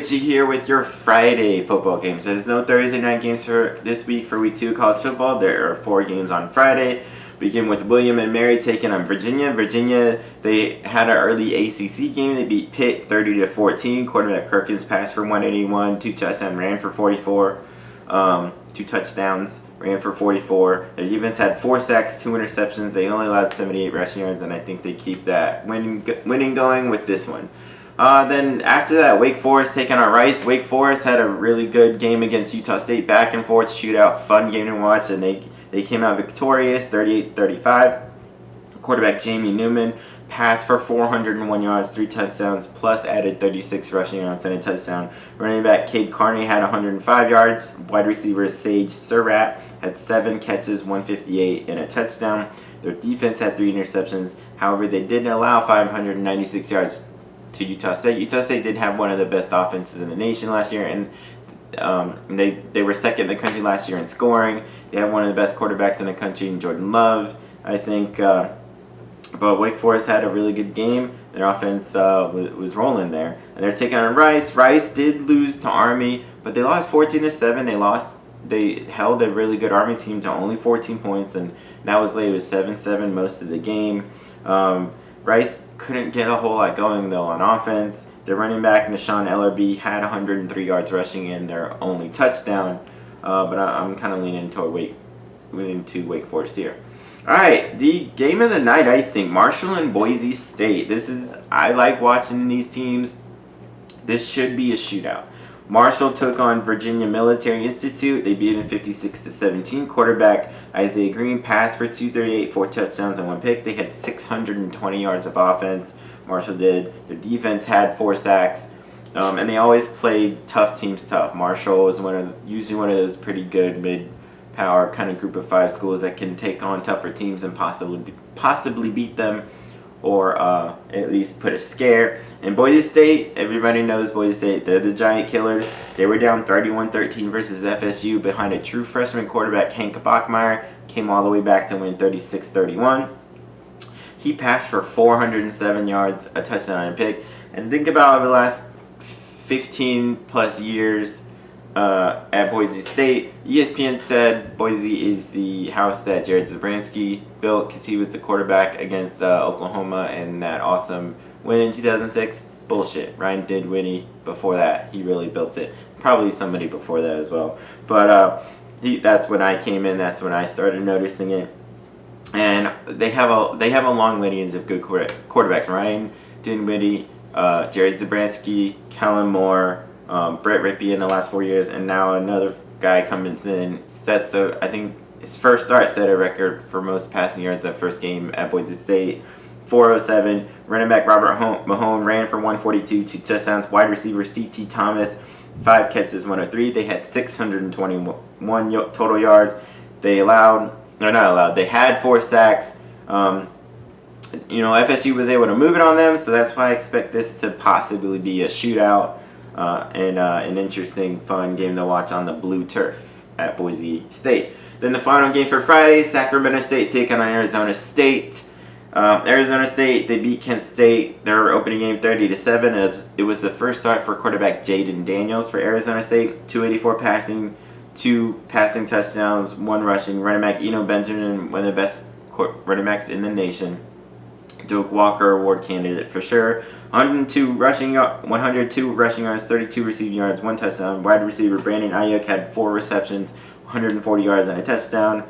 Richie here with your Friday football games. There's no Thursday night games for this week for week 2 college football. There are 4 games on Friday. Begin with William and Mary taking on Virginia. Virginia, they had an early ACC game. They beat Pitt 30-14. Quarterback Perkins passed for 181, 2 touchdowns, ran for 44. 2 touchdowns, ran for 44. Their defense had 4 sacks, 2 interceptions. They only allowed 78 rushing yards, and I think they keep that winning going with this one. Then after that, Wake Forest taking on Rice. Wake Forest had a really good game against Utah State, back and forth shootout, fun game to watch, and they came out victorious, 38-35. Quarterback Jamie Newman passed for 401 yards, 3 touchdowns, plus added 36 rushing yards and a touchdown. Running back Cade Carney had 105 yards. Wide receiver Sage Surratt had 7 catches, 158, and a touchdown. Their defense had 3 interceptions. However, they did allow 596 yards to Utah State. Utah State did have one of the best offenses in the nation last year, and they were second in the country last year in scoring. They have one of the best quarterbacks in the country in Jordan Love, I think. But Wake Forest had a really good game. Their offense was rolling there. And they're taking on Rice. Rice did lose to Army, but they lost 14-7. They held a really good Army team to only 14 points, and that was late. It was 7-7 most of the game. Rice couldn't get a whole lot going, though, on offense. Their running back, Nashawn Ellerby, had 103 yards rushing in their only touchdown. But I'm kind of leaning to Wake Forest here. All right, the game of the night, I think, Marshall and Boise State. I like watching these teams. This should be a shootout. Marshall took on Virginia Military Institute. They beat them 56-17. Quarterback Isaiah Green passed for 238, 4 touchdowns and 1 pick. They had 620 yards of offense. Marshall did. Their defense had 4 sacks. And they always played tough teams tough. Marshall is usually one of those pretty good mid-power kind of group of 5 schools that can take on tougher teams and possibly beat them, or at least put a scare. And Boise State, everybody knows Boise State. They're the Giant Killers. They were down 31-13 versus FSU behind a true freshman quarterback, Hank Bachmeier. Came all the way back to win 36-31. He passed for 407 yards, a touchdown and a pick. And think about over the last 15-plus years at Boise State. ESPN said Boise is the house that Jared Zabransky built because he was the quarterback against Oklahoma in that awesome win in 2006. Bullshit. Ryan Dinwiddie before that, he really built it. Probably somebody before that as well. But that's when I came in. That's when I started noticing it. And they have a long lineage of good quarterbacks. Ryan Dinwiddie, Jared Zabransky, Kellen Moore, Brett Rippey in the last 4 years, and now another guy comes in, I think his first start set a record for most passing yards the first game at Boise State, 407. Running back Robert Mahone ran for 142, 2 touchdowns. Wide receiver C.T. Thomas, 5 catches, 103. They had 621 total yards. They had 4 sacks. FSU was able to move it on them, so that's why I expect this to possibly be a shootout. And an interesting, fun game to watch on the blue turf at Boise State. Then the final game for Friday, Sacramento State taking on Arizona State. Arizona State, they beat Kent State. Their opening game 30-7. It was the first start for quarterback Jaden Daniels for Arizona State. 284 passing, 2 passing touchdowns, 1 rushing. Running back Eno Benjamin, one of the best running backs in the nation. Duke Walker Award candidate for sure. 102 rushing yards, 32 receiving yards, 1 touchdown. Wide receiver Brandon Ayuk had 4 receptions, 140 yards and a touchdown.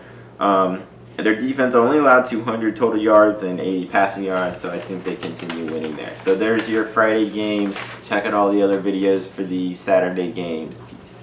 Their defense only allowed 200 total yards and 80 passing yards, so I think they continue winning there. So there's your Friday games. Check out all the other videos for the Saturday games. Peace.